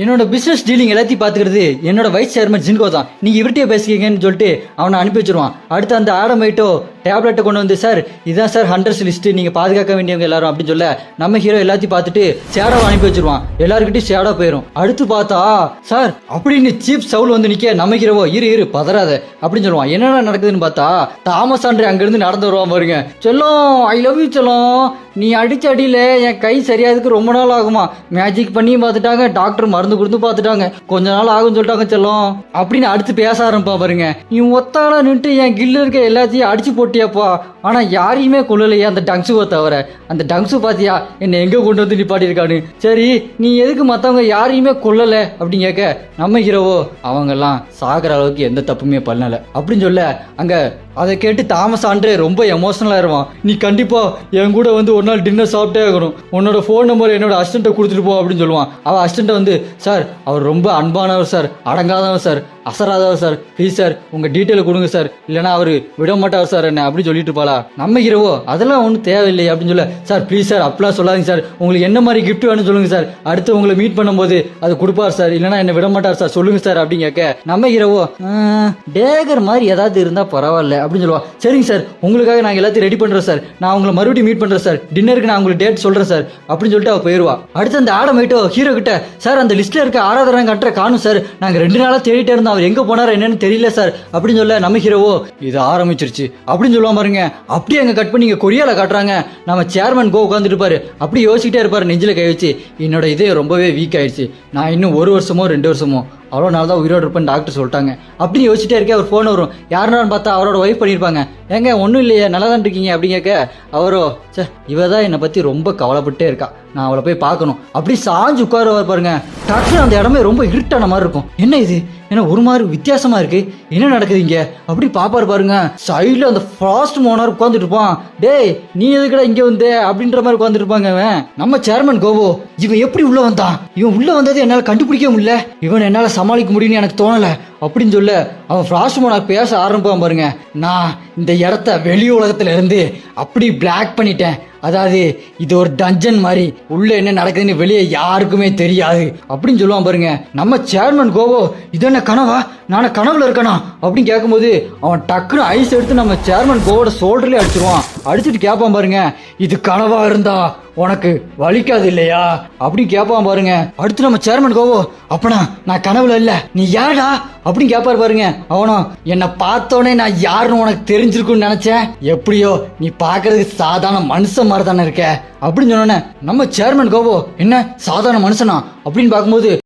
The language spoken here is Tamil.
என்னோட பிசினஸ் டீலிங் எல்லாத்தையும் பாத்துக்கிறது என்னோட வைஸ் சேர்மன் ஜின்கோ தான். நீங்க இவர்கிட்டயே பேசிக்கங்கன்னு சொல்லிட்டு அவனை அனுப்பி வச்சிருவான். அடுத்து அந்த ஆடமைட்டோ டேப்லெட்டை கொண்டு வந்து, சார் இதான் சார் ஹண்டர்ஸ் லிஸ்ட், நீங்க பாதுகாக்க வேண்டியவங்க எல்லாரும் அப்படின்னு சொல்ல நம்ம ஹீரோ எல்லாத்தையும் பார்த்துட்டு ஷேடோவை அனுப்பி வச்சிருவான். எல்லாருக்கிட்டையும் ஷேடோ போயிடும். அடுத்து பார்த்தா சார் அப்படின்னு சீப் சவுல் வந்து நிக்க நம்ம ஹீரோவோ இரு பதறாத அப்படின்னு சொல்லுவான். என்னென்ன நடக்குதுன்னு பார்த்தா தாமஸ் ஆண்ட்ரே அங்கிருந்து நடந்து வருவான் பாருங்க. செல்லம் ஐ லவ் யூ செல்லம், நீ அடிச்ச அடியில என் கை சரியாதுக்கு ரொம்ப நாள் ஆகுமா, மேஜிக் பண்ணி பார்த்துட்டாங்க, டாக்டர் மருந்து கொடுத்து பார்த்துட்டாங்க, கொஞ்ச நாள் ஆகும்னு சொல்லிட்டாங்க செல்லம் அப்படின்னு அடுத்து பேச ஆரம்பிப்பா பாருங்க. நீ ஒத்தால நின்று என் கில்ல இருக்க எல்லாத்தையும் அடிச்சு போட்டியாப்பா, ஆனா யாரையுமே கொள்ளலையே அந்த டங்ஸுவை தவிர. அந்த டங்ஸு பாத்தியா என்னை எங்க கொண்டு வந்து நிப்பாட்டியிருக்கான்னு. சரி நீ எதுக்கு மற்றவங்க யாரையுமே கொல்லல அப்படின்னு கேட்க நம்ம ஹீரோவோ அவங்கெல்லாம் சாகிற அளவுக்கு எந்த தப்புமே பண்ணல அப்படின்னு சொல்ல அங்க அதை கேட்டு தாமஸ் ஆண்ட்ரே ரொம்ப எமோஷனலா இருவான். நீ கண்டிப்பா என் கூட வந்து ஒரு நாள் டின்னர் சாப்பிட்டே ஆகணும், உன்னோட ஃபோன் நம்பர் என்னோட அசிஸ்டண்ட்டை கொடுத்துட்டு போ அப்படின்னு சொல்லுவான். அவன் அசிஸ்டண்ட்டை வந்து, சார் அவர் ரொம்ப அன்பானவர் சார், அடங்காதவர் சார், அசராதவர் சார், ப்ளீஸ் சார் உங்க டீட்டெயில் கொடுங்க சார், இல்லைனா அவர் விட மாட்டார் சார் என்ன அப்படின்னு சொல்லிட்டு இருப்பாளா. நம்ம ஹீரோவோ அதெல்லாம் ஒன்றும் தேவையில்லை அப்படின்னு சொல்ல, சார் ப்ளீஸ் சார் அப்படிலாம் சொல்லாதீங்க சார், உங்களுக்கு என்ன மாதிரி கிஃப்ட் வேணும்னு சொல்லுங்க சார், அடுத்து உங்களை மீட் பண்ணும்போது அது கொடுப்பார் சார், இல்லைனா என்ன விட மாட்டார் சார், சொல்லுங்க சார் அப்படின்னு கேட்க நம்ம ஹீரோவோ டேகர் மாதிரி ஏதாவது இருந்தா பரவாயில்ல அப்படின்னு சொல்லுவா. சரிங்க சார் உங்களுக்காக நாங்கள் எல்லாத்தையும் ரெடி பண்றோம் சார், நான் உங்களை மறுபடியும் மீட் பண்றேன் சார், டின்னருக்கு நான் உங்களுக்கு டேட் சொல்றேன் சார் அப்படின்னு சொல்லிட்டு அவ போயிருவா. அடுத்து அந்த ஆடமைட்டோ ஹீரோ கிட்ட, சார் அந்த லிஸ்ட்ல இருக்க ஆராதனை கட்டுற காணும் சார், நாங்கள் 2 நாளா தேடிட்டே இருந்தோம், அவர் எங்க போனாரா என்னன்னு தெரியல சார் அப்படின்னு சொல்ல நம்ம ஹீரோவோ இது ஆரம்பிச்சிருச்சு அப்படின்னு சொல்லுவான் பாருங்க. அப்படியே அங்க கட் பண்ணி இங்க கொரியால காட்டுறாங்க. நம்ம சேர்மன் கோ உட்காந்துட்டு இருப்பாரு, அப்படி யோசிக்கிட்டே இருப்பாரு நெஞ்சில கை வச்சு, என்னோட இதே ரொம்பவே வீக் ஆயிடுச்சு, நான் இன்னும் 1 வருஷமோ 2 வருஷமோ அவ்வளோ நாள் தான் உயிரோடு இருப்பேன்னு டாக்டர் சொல்லிட்டாங்க அப்படின்னு யோசிச்சுட்டே இருக்கே. அவர் ஃபோன் வரும், யாருனான்னு பார்த்தா அவரோட ஒய்ஃப் பண்ணியிருப்பாங்க. ஏங்க ஒன்றும் இல்லையே நல்லா தான் இருக்கீங்க அப்படின்னு கேட்க அவரோ, சே இவ தான் என்னை பற்றி ரொம்ப கவலைப்பட்டே இருக்கா, நான் அவளை போய் பார்க்கணும் அப்படி சாஞ்சு உட்காருவார் பாருங்க. டாக்டர் அந்த இடமே ரொம்ப இருட்டான மாதிரி இருக்கும். என்ன இது ஏன்னா ஒரு மாதிரி வித்தியாசமா இருக்கு, என்ன நடக்குது இங்க அப்படி பாப்பாரு பாருங்க. சைட்ல அந்த ஃபாஸ்ட் மோனார் உட்காந்துட்டு இருப்பான். டேய் நீ எதுக்கடா இங்க வந்தே அப்படின்ற மாதிரி உட்காந்துட்டு இருப்பாங்க. அவன் நம்ம சேர்மன் கோவோ, இவன் எப்படி உள்ள வந்தான், இவன் உள்ள வந்தது என்னால கண்டுபிடிக்க முடியல, இவன் என்னால சமாளிக்க முடியும்னு எனக்கு தோணல அப்படின்னு சொல்ல அவன் ஃப்ராஸ்ட் மோனார் பேச ஆரம்பிப்பான் பாருங்க. நான் இந்த இடத்த வெளி உலகத்துல இருந்து அப்படி பிளாக் பண்ணிட்டேன், அதாவது இது ஒரு டஞ்சன் மாதிரி, உள்ள என்ன நடக்குதுன்னு வெளியே யாருக்குமே தெரியாது அப்படின்னு சொல்லுவான் பாருங்க. நம்ம சேர்மன் கோவோ இது என்ன கனவா, நானே கனவுல இருக்கனா அப்படின்னு கேட்கும்போது அவன் டக்குன்னு ஐஸ் எடுத்து நம்ம சேர்மன் கோவோட ஷோல்டர்லேயே அடிச்சிருவான். அடிச்சுட்டு கேட்பான் பாருங்க, இது கனவா இருந்தா உனக்கு வலிக்காது இல்லையா அப்படின்னு கேட்பான் பாருங்க. அடுத்து நம்ம சேர்மன் கோவோ, அப்பனா நான் கனவுல இல்ல, நீ யாரா அப்படின்னு கேட்பாரு பாருங்க. அவனும் என்னை பார்த்தோன்னே நான் யாருன்னு உனக்கு தெரிஞ்சிருக்குன்னு நினைச்சேன், எப்படியோ நீ பாக்குறதுக்கு சாதாரண மனுஷன் மாதிரி தானே இருக்க அப்படின்னு சொன்னோன்னே நம்ம சேர்மன் கோவோ என்ன சாதாரண மனுஷனா அப்படின்னு பார்க்கும்போது